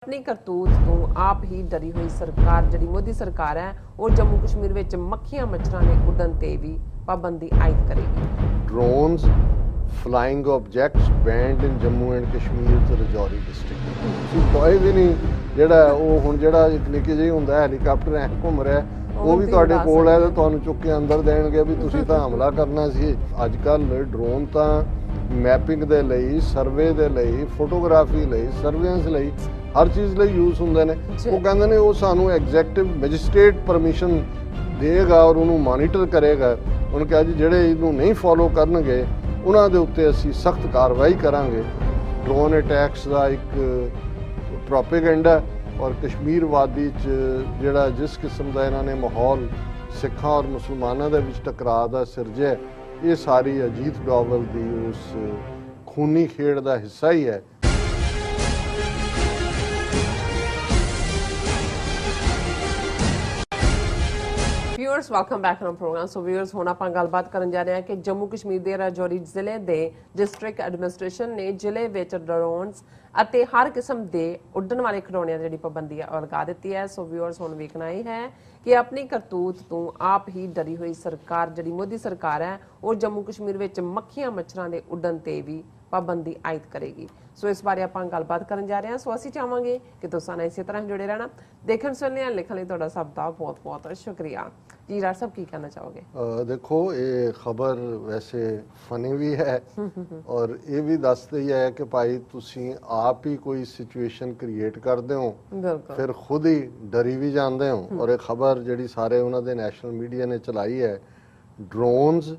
अपनी करतूत तो आप ही डरी हुई सरकार जिहड़ी मोदी सरकार है वो जम्मू कश्मीर विच मक्खियां मच्छरां दे उड्डण ते भी पाबंदी आयद करेगी। Drones, flying objects banned in Jammu and Kashmir ਤੇ ਰਾਜੌਰੀ ਡਿਸਟ੍ਰਿਕਟ। ਤੁਸੀਂ ਕੋਈ ਵੀ ਨਹੀਂ ਜਿਹੜਾ ਉਹ ਹੁਣ ਜਿਹੜਾ ਇੱਕ ਨਿੱਕੀ ਜਿਹੀ ਹੁੰਦਾ ਹੈਲੀਕਾਪਟਰ ਐ ਘੁੰਮ ਰਿਹਾ ਉਹ ਵੀ ਤੁਹਾਡੇ ਕੋਲ ਹੈ ਤੇ ਤੁਹਾਨੂੰ ਚੁੱਕ ਕੇ ਅੰਦਰ ਦੇਣਗੇ ਵੀ ਤੁਸੀਂ ਤਾਂ ਹਮਲਾ ਕਰਨਾ ਸੀ। ਅੱਜ ਕੱਲ੍ਹ ਡਰੋਨ ਤਾਂ ਮੈਪਿੰਗ ਦੇ ਲਈ, ਸਰਵੇ ਦੇ ਲਈ, ਫੋਟੋਗ੍ਰਾਫੀ ਲਈ, ਸਰਵੇਲੈਂਸ ਲਈ ਹਰ ਚੀਜ਼ ਲਈ ਯੂਜ਼ ਹੁੰਦੇ ਨੇ। ਉਹ ਕਹਿੰਦੇ ਨੇ ਉਹ ਸਾਨੂੰ ਐਗਜ਼ੈਕਟਿਵ ਮੈਜਿਸਟ੍ਰੇਟ ਪਰਮਿਸ਼ਨ ਦੇਗਾ ਔਰ ਉਹਨੂੰ ਮੋਨੀਟਰ ਕਰੇਗਾ। ਉਹਨੇ ਕਿਹਾ ਜੀ ਜਿਹੜੇ ਇਹਨੂੰ ਨਹੀਂ ਫੋਲੋ ਕਰਨਗੇ ਉਹਨਾਂ ਦੇ ਉੱਤੇ ਅਸੀਂ ਸਖਤ ਕਾਰਵਾਈ ਕਰਾਂਗੇ। ਡਰੋਨ ਅਟੈਕਸ ਦਾ ਇੱਕ ਪ੍ਰੋਪੇਗੈਂਡਾ ਔਰ ਕਸ਼ਮੀਰ ਵਾਦੀ 'ਚ ਜਿਹੜਾ ਜਿਸ ਕਿਸਮ ਦਾ ਇਹਨਾਂ ਨੇ ਮਾਹੌਲ ਸਿੱਖਾਂ ਔਰ ਮੁਸਲਮਾਨਾਂ ਦੇ ਵਿੱਚ ਟਕਰਾਅ ਦਾ ਸਿਰਜਿਆ, ਇਹ ਸਾਰੀ ਅਜੀਤ ਡੋਵਲ ਦੀ ਉਸ ਖੂਨੀ ਖੇਡ ਦਾ ਹਿੱਸਾ ਹੀ ਹੈ। Viewers welcome back on program. So viewers हुण आपां गलबात करन जा रहे हैं कि जम्मू कश्मीर दे राजौरी जिले दे डिस्ट्रिक्ट एडमिनिस्ट्रेशन ने जिले विच ड्रोन्स ਅਤੇ हर किस्म के उड्डण वाले खिडौणिਆਂ ਦੀ ਜਿਹੜੀ ਪਾਬੰਦੀ ਹੈ ਉਹ ਲਗਾ ਦਿੱਤੀ ਹੈ। ਸੋ व्यूअर्स ਹੁਣ ਵੇਖਣਾ ਇਹ ਹੈ ਕਿ ਆਪਣੀ ਕਰਤੂਤ ਤੋਂ ਆਪ ਹੀ ਡਰੀ ਹੋਈ ਸਰਕਾਰ ਜਿਹੜੀ ਮੋਦੀ ਸਰਕਾਰ ਹੈ ਉਹ ਜੰਮੂ ਕਸ਼ਮੀਰ ਵਿੱਚ ਮੱਖੀਆਂ ਮੱਛਰਾਂ ਦੇ ਉੱਡਣ ਤੇ ਵੀ ਪਾਬੰਦੀ ਆਇਦ ਕਰੇਗੀ। ਸੋ ਇਸ ਬਾਰੇ ਆਪਾਂ ਗੱਲਬਾਤ ਕਰਨ ਜਾ ਰਹੇ ਹਾਂ। ਸੋ ਅਸੀਂ ਚਾਹਾਂਗੇ ਕਿ ਤੁਸੀਂ ਨਾਲ ਇਸੇ ਤਰ੍ਹਾਂ ਜੁੜੇ ਰਹਿਣਾ। ਦੇਖਣ ਸੁਣਨੇ और लिखने ਲਈ ਤੁਹਾਡਾ ਸਭ ਦਾ ਬਹੁਤ ਬਹੁਤ ਸ਼ੁਕਰੀਆ। जी राज साहब की कहना चाहोगे? देखो ये खबर वैसे फनी भी है और ये भी दसती है कि भाई तुसी आप ही कोई सिचुएशन क्रिएट करते हो फिर खुद ही डरी भी जाते हो। और ये खबर जी सारे उन्होंने नैशनल मीडिया ने चलाई है, drones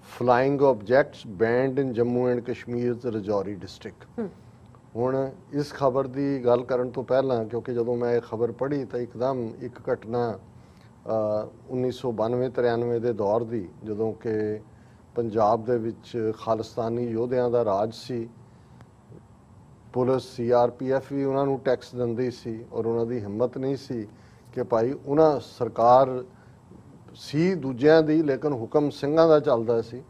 flying objects banned in Jammu and Kashmir ते राजौरी डिस्ट्रिक्ट। हुण इस खबर की गल करन तो पहला क्योंकि जदों मैं ये खबर पढ़ी तो एकदम एक घटना 1992-93 ਦੇ ਦੌਰ ਦੀ, ਜਦੋਂ ਕਿ ਪੰਜਾਬ ਦੇ ਵਿੱਚ ਖਾਲਿਸਤਾਨੀ ਯੋਧਿਆਂ ਦਾ ਰਾਜ ਸੀ। ਪੁਲਿਸ CRPF ਵੀ ਉਹਨਾਂ ਨੂੰ ਟੈਕਸ ਦਿੰਦੀ ਸੀ ਔਰ ਉਹਨਾਂ ਦੀ ਹਿੰਮਤ ਨਹੀਂ ਸੀ ਕਿ ਭਾਈ ਉਹਨਾਂ ਸਰਕਾਰ ਸੀ ਦੂਜਿਆਂ ਦੀ ਲੇਕਿਨ ਹੁਕਮ ਸਿੰਘਾਂ ਦਾ ਚੱਲਦਾ ਸੀ।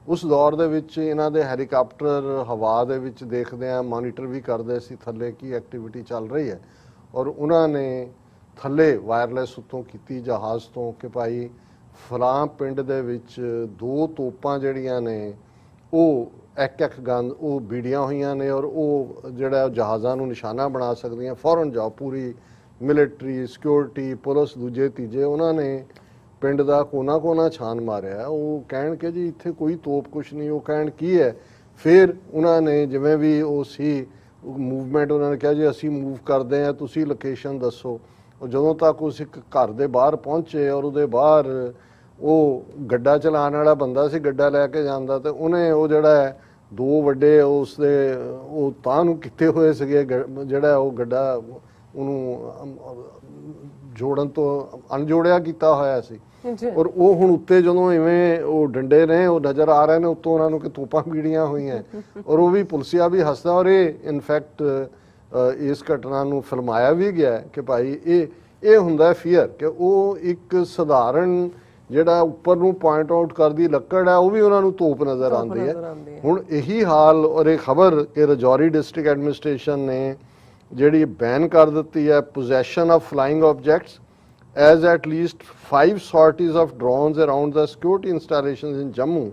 ਉਸ ਦੌਰ ਦੇ ਵਿੱਚ ਇਹਨਾਂ ਦੇ ਹੈਲੀਕਾਪਟਰ ਹਵਾ ਦੇ ਵਿੱਚ ਦੇਖਦੇ ਆ, ਮੋਨੀਟਰ ਵੀ ਕਰਦੇ ਸੀ ਥੱਲੇ ਕੀ ਐਕਟੀਵਿਟੀ ਚੱਲ ਰਹੀ ਹੈ। ਔਰ ਉਹਨਾਂ ਨੇ ਥੱਲੇ ਵਾਇਰਲੈਸ ਉੱਤੋਂ ਕੀਤੀ ਜਹਾਜ਼ ਤੋਂ ਕਿ ਭਾਈ ਫਲਾਂ ਪਿੰਡ ਦੇ ਵਿੱਚ 2 ਤੋਪਾਂ ਜਿਹੜੀਆਂ ਨੇ ਉਹ ਇੱਕ ਗਨ ਉਹ ਬੀੜੀਆਂ ਹੋਈਆਂ ਨੇ ਔਰ ਉਹ ਜਿਹੜਾ ਜਹਾਜ਼ਾਂ ਨੂੰ ਨਿਸ਼ਾਨਾ ਬਣਾ ਸਕਦੀਆਂ। ਫੌਰਨ ਜਾਓ, ਪੂਰੀ ਮਿਲਟਰੀ ਸਿਕਿਉਰਿਟੀ ਪੁਲਿਸ ਦੂਜੇ ਤੀਜੇ ਉਹਨਾਂ ਨੇ ਪਿੰਡ ਦਾ ਕੋਨਾ ਕੋਨਾ ਛਾਨ ਮਾਰਿਆ। ਉਹ ਕਹਿਣ ਕਿ ਜੀ ਇੱਥੇ ਕੋਈ ਤੋਪ ਕੁਛ ਨਹੀਂ, ਉਹ ਕਹਿਣ ਕੀ ਹੈ। ਫਿਰ ਉਹਨਾਂ ਨੇ ਜਿਵੇਂ ਵੀ ਉਹ ਸੀ ਮੂਵਮੈਂਟ ਉਹਨਾਂ ਨੇ ਕਿਹਾ ਜੀ ਅਸੀਂ ਮੂਵ ਕਰਦੇ ਹਾਂ, ਤੁਸੀਂ ਲੋਕੇਸ਼ਨ ਦੱਸੋ। ਜਦੋਂ ਤੱਕ ਉਸ ਇੱਕ ਘਰ ਦੇ ਬਾਹਰ ਪਹੁੰਚੇ ਔਰ ਉਹਦੇ ਬਾਹਰ ਉਹ ਗੱਡਾ ਚਲਾਉਣ ਵਾਲਾ ਬੰਦਾ ਸੀ, ਗੱਡਾ ਲੈ ਕੇ ਜਾਂਦਾ ਤੇ ਉਹਨੇ ਉਹ ਜਿਹੜਾ 2 ਵੱਡੇ ਉਸ ਦੇ ਉਹ ਤਾਂ ਨੂੰ ਕੀਤੇ ਹੋਏ ਸੀਗੇ, ਜਿਹੜਾ ਉਹ ਗੱਡਾ ਉਹਨੂੰ ਜੋੜਨ ਤੋਂ ਅਣਜੋੜਿਆ ਕੀਤਾ ਹੋਇਆ ਸੀ। ਔਰ ਉਹ ਹੁਣ ਉੱਤੇ ਜਦੋਂ ਇਵੇਂ ਉਹ ਡੰਡੇ ਨੇ ਉਹ ਨਜ਼ਰ ਆ ਰਹੇ ਨੇ ਉੱਤੋਂ ਉਹਨਾਂ ਨੂੰ ਕਿ ਤੋਪਾਂ ਬੀੜੀਆਂ ਹੋਈਆਂ ਔਰ ਉਹ ਵੀ ਪੁਲਿਸਿਆ ਵੀ ਹੱਸਦਾ। ਔਰ ਇਹ ਇਨਫੈਕਟ ਇਸ ਘਟਨਾ ਨੂੰ ਫਿਲਮਾਇਆ ਵੀ ਗਿਆ ਕਿ ਭਾਈ ਇਹ ਹੁੰਦਾ ਫੀਅਰ ਕਿ ਉਹ ਇੱਕ ਸਧਾਰਨ ਜਿਹੜਾ ਉੱਪਰ ਨੂੰ ਪੁਆਇੰਟ ਆਊਟ ਕਰਦੀ ਲੱਕੜ ਹੈ ਉਹ ਵੀ ਉਹਨਾਂ ਨੂੰ ਤੋਪ ਨਜ਼ਰ ਆਉਂਦੀ ਹੈ। ਹੁਣ ਇਹੀ ਹਾਲ ਔਰ ਇਹ ਖਬਰ ਕਿ ਰਾਜੌਰੀ ਡਿਸਟ੍ਰਿਕਟ ਐਡਮਿਨਿਸਟ੍ਰੇਸ਼ਨ ਨੇ ਜਿਹੜੀ ਬੈਨ ਕਰ ਦਿੱਤੀ ਹੈ possession of flying objects as at least 5 sorties of drones around the security installations in Jammu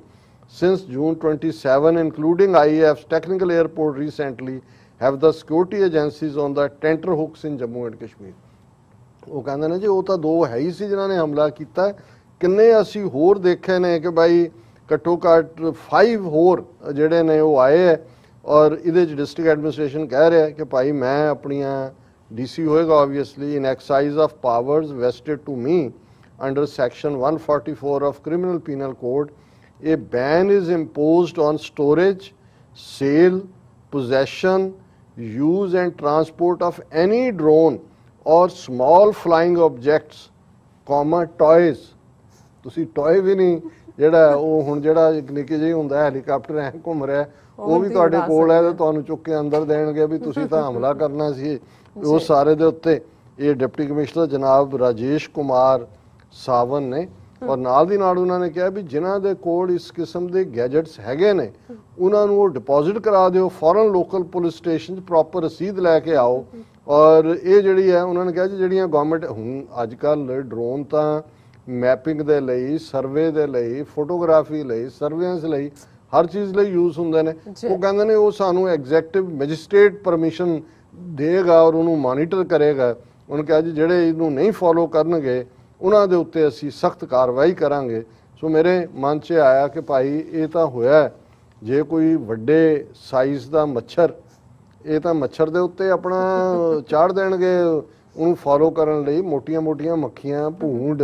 since June 27, including IAF's technical airport recently, have the security agencies on the tenter hooks in Jammu and Kashmir। ਉਹ ਕਹਿੰਦੇ ਨੇ ਜੀ ਉਹ ਤਾਂ 2 ਹੈ ਹੀ ਸੀ ਜਿਨ੍ਹਾਂ ਨੇ ਹਮਲਾ ਕੀਤਾ, ਕਿੰਨੇ ਅਸੀਂ ਹੋਰ ਦੇਖੇ ਨੇ ਕਿ ਭਾਈ ਘੱਟੋ ਘੱਟ 5 ਹੋਰ ਜਿਹੜੇ ਨੇ ਉਹ ਆਏ ਹੈ। ਔਰ ਇਹਦੇ 'ਚ ਡਿਸਟ੍ਰਿਕਟ ਐਡਮਿਨਿਸਟ੍ਰੇਸ਼ਨ ਕਹਿ ਰਿਹਾ ਕਿ ਭਾਈ ਮੈਂ ਆਪਣੀਆਂ DC ਹੋਏਗਾ obviously in exercise of powers vested to me under section 144 of criminal penal code. ਇਹ ban is imposed on storage, sale, possession, use and transport of any drone or small flying objects, toys। ਤੁਸੀਂ ਟੋਏ ਵੀ ਨਹੀਂ ਜਿਹੜਾ ਉਹ ਹੁਣ ਜਿਹੜਾ ਇੱਕ ਨਿੱਕੀ ਜਿਹੀ ਹੁੰਦਾ ਹੈਲੀਕਾਪਟਰ ਐ ਘੁੰਮ ਰਿਹਾ ਉਹ ਵੀ ਤੁਹਾਡੇ ਕੋਲ ਹੈ ਤੇ ਤੁਹਾਨੂੰ ਚੁੱਕ ਕੇ ਅੰਦਰ ਦੇਣਗੇ ਵੀ ਤੁਸੀਂ ਤਾਂ ਹਮਲਾ ਕਰਨਾ ਸੀ। ਉਹ ਸਾਰੇ ਦੇ ਉੱਤੇ ਇਹ ਡਿਪਟੀ ਕਮਿਸ਼ਨਰ ਜਨਾਬ ਰਾਜੇਸ਼ ਕੁਮਾਰ ਸਾਵਨ ਨੇ ਔਰ ਨਾਲ ਦੀ ਨਾਲ ਉਹਨਾਂ ਨੇ ਕਿਹਾ ਵੀ ਜਿਨ੍ਹਾਂ ਦੇ ਕੋਲ ਇਸ ਕਿਸਮ ਦੇ ਗੈਜਟਸ ਹੈਗੇ ਨੇ ਉਹਨਾਂ ਨੂੰ ਉਹ ਡਿਪੋਜ਼ਿਟ ਕਰਾ ਦਿਓ, ਫੌਰਨ ਲੋਕਲ ਪੁਲਿਸ ਸਟੇਸ਼ਨ 'ਚ ਪ੍ਰੋਪਰ ਰਸੀਦ ਲੈ ਕੇ ਆਓ ਔਰ ਇਹ ਜਿਹੜੀ ਹੈ ਉਹਨਾਂ ਨੇ ਕਿਹਾ ਜੀ ਜਿਹੜੀਆਂ ਗਵਰਨਮੈਂਟ ਹੁਣ ਅੱਜ ਕੱਲ ਡਰੋਨ ਤਾਂ ਮੈਪਿੰਗ ਦੇ ਲਈ, ਸਰਵੇ ਦੇ ਲਈ, ਫੋਟੋਗ੍ਰਾਫੀ ਲਈ, ਸਰਵੇਲੈਂਸ ਲਈ, ਹਰ ਚੀਜ਼ ਲਈ ਯੂਜ਼ ਹੁੰਦੇ ਨੇ। ਉਹ ਕਹਿੰਦੇ ਨੇ ਉਹ ਸਾਨੂੰ ਐਗਜ਼ੈਕਟਿਵ ਮੈਜਿਸਟ੍ਰੇਟ ਪਰਮਿਸ਼ਨ ਦੇਗਾ ਔਰ ਉਹਨੂੰ ਮੋਨੀਟਰ ਕਰੇਗਾ। ਉਹਨੇ ਕਿਹਾ ਜੀ ਜਿਹੜੇ ਇਹਨੂੰ ਨਹੀਂ ਫੋਲੋ ਕਰਨਗੇ ਉਹਨਾਂ ਦੇ ਉੱਤੇ ਅਸੀਂ ਸਖਤ ਕਾਰਵਾਈ ਕਰਾਂਗੇ। ਸੋ ਮੇਰੇ ਮਨ 'ਚ ਆਇਆ ਕਿ ਭਾਈ ਇਹ ਤਾਂ ਹੋਇਆ ਜੇ ਕੋਈ ਵੱਡੇ ਸਾਈਜ਼ ਦਾ ਮੱਛਰ, ਇਹ ਤਾਂ ਮੱਛਰ ਦੇ ਉੱਤੇ ਆਪਣਾ ਚਾੜ ਦੇਣਗੇ ਉਹਨੂੰ ਫੋਲੋ ਕਰਨ ਲਈ। ਮੋਟੀਆਂ ਮੱਖੀਆਂ, ਭੂੰਡ,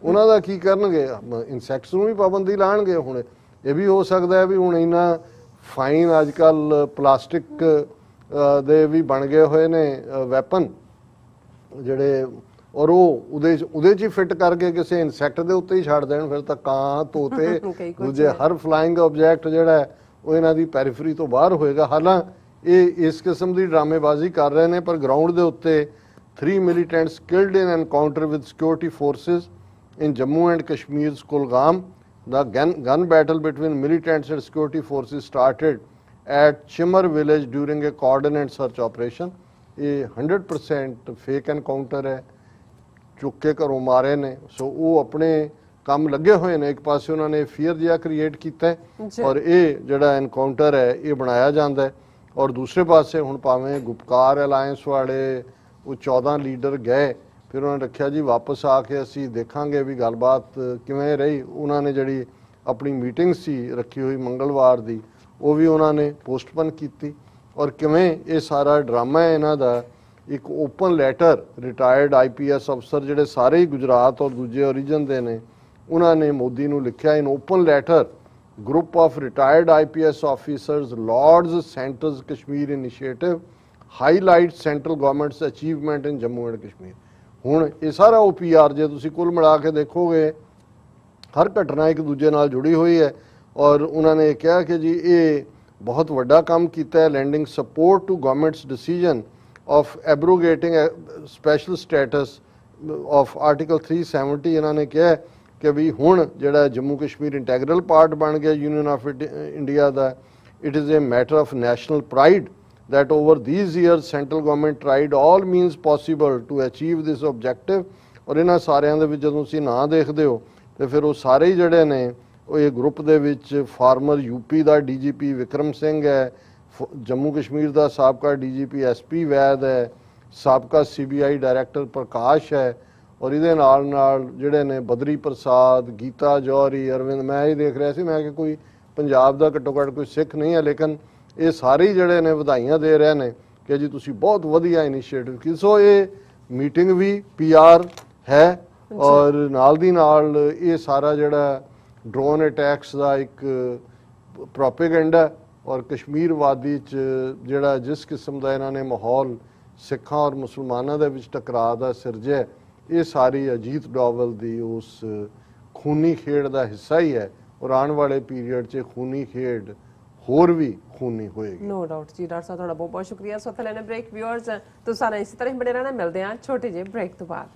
ਉਹਨਾਂ ਦਾ ਕੀ ਕਰਨਗੇ? ਇਨਸੈਕਟਸ ਨੂੰ ਵੀ ਪਾਬੰਦੀ ਲਾਣਗੇ। ਹੁਣ ਇਹ ਵੀ ਹੋ ਸਕਦਾ ਹੈ ਵੀ ਹੁਣ ਇਹਨਾਂ ਫਾਈਨ ਅੱਜ ਕੱਲ ਪਲਾਸਟਿਕ ਦੇ ਵੀ ਬਣ ਗਏ ਹੋਏ ਨੇ ਵੈਪਨ ਜਿਹੜੇ, ਔਰ ਉਹ ਉਹਦੇ 'ਚ ਹੀ ਫਿੱਟ ਕਰਕੇ ਕਿਸੇ ਇਨਸੈਕਟ ਦੇ ਉੱਤੇ ਹੀ ਛੱਡ ਦੇਣ। ਫਿਰ ਤਾਂ ਕਾਂ, ਤੋਤੇ, ਦੂਜੇ ਹਰ ਫਲਾਈਂਗ ਆਬਜੈਕਟ ਜਿਹੜਾ ਹੈ ਉਹ ਇਹਨਾਂ ਦੀ ਪੈਰੀਫਰੀ ਤੋਂ ਬਾਹਰ ਹੋਏਗਾ। ਹਾਲਾਂ ਇਹ ਇਸ ਕਿਸਮ ਦੀ ਡਰਾਮੇਬਾਜ਼ੀ ਕਰ ਰਹੇ ਨੇ, ਪਰ ਗਰਾਊਂਡ ਦੇ ਉੱਤੇ 3 militants killed in encounter with security forces in Jammu and Kashmir's Kulgam. The gun battle between militants and security forces started at Chimar village during a coordinated search operation. ਇਹ 100% ਫੇਕ ਐਨਕਾਊਂਟਰ ਹੈ, ਚੁੱਕ ਕੇ ਘਰੋਂ ਮਾਰੇ ਨੇ। ਸੋ ਉਹ ਆਪਣੇ ਕੰਮ ਲੱਗੇ ਹੋਏ ਨੇ। ਇੱਕ ਪਾਸੇ ਉਹਨਾਂ ਨੇ ਫੀਅਰ ਜਿਹਾ ਕ੍ਰੀਏਟ ਕੀਤਾ ਔਰ ਇਹ ਜਿਹੜਾ ਐਨਕਾਊਂਟਰ ਹੈ ਇਹ ਬਣਾਇਆ ਜਾਂਦਾ ਹੈ। ਔਰ ਦੂਸਰੇ ਪਾਸੇ ਹੁਣ ਭਾਵੇਂ ਗੁਪਕਾਰ ਅਲਾਇੰਸ ਵਾਲੇ ਉਹ 14 ਲੀਡਰ ਗਏ, ਫਿਰ ਉਹਨਾਂ ਨੇ ਰੱਖਿਆ ਜੀ ਵਾਪਸ ਆ ਕੇ ਅਸੀਂ ਦੇਖਾਂਗੇ ਵੀ ਗੱਲਬਾਤ ਕਿਵੇਂ ਰਹੀ। ਉਹਨਾਂ ਨੇ ਜਿਹੜੀ ਆਪਣੀ ਮੀਟਿੰਗ ਸੀ ਰੱਖੀ ਹੋਈ ਮੰਗਲਵਾਰ ਦੀ, ਉਹ ਵੀ ਉਹਨਾਂ ਨੇ ਪੋਸਟਪੋਨ ਕੀਤੀ। ਔਰ ਕਿਵੇਂ ਇਹ ਸਾਰਾ ਡਰਾਮਾ ਹੈ ਇਹਨਾਂ ਦਾ। ਇੱਕ ਓਪਨ ਲੈਟਰ ਰਿਟਾਇਰਡ IPS ਅਫਸਰ ਜਿਹੜੇ ਸਾਰੇ ਹੀ ਗੁਜਰਾਤ ਔਰ ਦੂਜੇ ਓਰੀਜਨ ਦੇ ਨੇ, ਉਹਨਾਂ ਨੇ ਮੋਦੀ ਨੂੰ ਲਿਖਿਆ, in open letter group of retired IPS officers lauds Centre's Kashmir initiative, highlights central government's achievement in Jammu and Kashmir। ਹੁਣ ਇਹ ਸਾਰਾ OPR ਜੇ ਤੁਸੀਂ ਕੁੱਲ ਮਿਲਾ ਕੇ ਦੇਖੋਗੇ ਹਰ ਘਟਨਾ ਇੱਕ ਦੂਜੇ ਨਾਲ ਜੁੜੀ ਹੋਈ ਹੈ। ਔਰ ਉਹਨਾਂ ਨੇ ਕਿਹਾ ਕਿ ਜੀ ਇਹ ਬਹੁਤ ਵੱਡਾ ਕੰਮ ਕੀਤਾ ਹੈ, lending support to government's decision of abrogating special status of article 370। ਇਹਨਾਂ ਨੇ ਕਿਹਾ ਕਿ ਵੀ ਹੁਣ ਜਿਹੜਾ ਜੰਮੂ ਕਸ਼ਮੀਰ ਇੰਟੈਗਰਲ ਪਾਰਟ ਬਣ ਗਿਆ union of India the. It is a matter of national pride that over these years central government tried all means possible to achieve this objective। ਔਰ ਇਹਨਾਂ ਸਾਰਿਆਂ ਦੇ ਵਿੱਚ ਜਦੋਂ ਤੁਸੀਂ ਨਾਂ ਦੇਖਦੇ ਹੋ ਤੇ ਫਿਰ ਉਹ ਸਾਰੇ ਹੀ ਜਿਹੜੇ ਨੇ ਉਹ ਇਹ ਗਰੁੱਪ ਦੇ ਵਿੱਚ ਫਾਰਮਰ UP ਦਾ DGP ਵਿਕਰਮ ਸਿੰਘ ਹੈ, ਜੰਮੂ ਕਸ਼ਮੀਰ ਦਾ ਸਾਬਕਾ DGP SP ਵੈਦ ਹੈ, ਸਾਬਕਾ CBI ਡਾਇਰੈਕਟਰ ਪ੍ਰਕਾਸ਼ ਹੈ, ਔਰ ਇਹਦੇ ਨਾਲ ਜਿਹੜੇ ਨੇ ਬਦਰੀ ਪ੍ਰਸਾਦ, ਗੀਤਾ ਜੌਹਰੀ, ਅਰਵਿੰਦ। ਮੈਂ ਇਹ ਦੇਖ ਰਿਹਾ ਸੀ, ਮੈਂ ਕਿ ਕੋਈ ਪੰਜਾਬ ਦਾ ਘੱਟੋ ਘੱਟ ਕੋਈ ਸਿੱਖ ਨਹੀਂ ਹੈ, ਲੇਕਿਨ ਇਹ ਸਾਰੇ ਜਿਹੜੇ ਨੇ ਵਧਾਈਆਂ ਦੇ ਰਹੇ ਨੇ ਕਿ ਜੀ ਤੁਸੀਂ ਬਹੁਤ ਵਧੀਆ ਇਨੀਸ਼ੀਏਟਿਵ ਕੀਤੀ। ਸੋ ਇਹ ਮੀਟਿੰਗ ਵੀ PR ਹੈ ਔਰ ਨਾਲ ਦੀ ਨਾਲ ਇਹ ਸਾਰਾ ਜਿਹੜਾ ਡਰੋਨ ਅਟੈਕਸ ਦਾ ਇੱਕ ਪ੍ਰੋਪੇਗੈਂਡਾ ਔਰ ਕਸ਼ਮੀਰ ਵਾਦੀ 'ਚ ਜਿਹੜਾ ਜਿਸ ਕਿਸਮ ਦਾ ਇਹਨਾਂ ਨੇ ਮਾਹੌਲ ਸਿੱਖਾਂ ਔਰ ਮੁਸਲਮਾਨਾਂ ਦੇ ਵਿੱਚ ਟਕਰਾਅ ਦਾ ਸਿਰਜਿਆ, ਇਹ ਸਾਰੀ ਅਜੀਤ ਡੋਵਲ ਦੀ ਉਸ ਖੂਨੀ ਖੇਡ ਦਾ ਹਿੱਸਾ ਹੀ ਹੈ। ਔਰ ਆਉਣ ਵਾਲੇ ਪੀਰੀਅਡ 'ਚ ਖੂਨੀ ਖੇਡ ਹੋਰ ਵੀ ਖੂਨੀ ਹੋਏਗੀ। ਨੋ ਡਾਊਟ ਜੀ। ਡਾਕਟਰ ਸਾਹਿਬ ਤੁਹਾਡਾ ਬਹੁਤ ਬਹੁਤ ਸ਼ੁਕਰੀਆ। ਸੋ ਇੱਥੇ ਲੈਣੇ ਬ੍ਰੇਕ। ਵਿਊਅਰਸ ਤੁਸੀਂ ਸਾਰੇ ਇਸੇ ਤਰ੍ਹਾਂ ਹੀ ਬਣੇ ਰਹਿਣਾ। ਮਿਲਦੇ ਹਾਂ ਛੋਟੇ ਜਿਹੇ ਬ੍ਰੇਕ ਤੋਂ ਬਾਅਦ।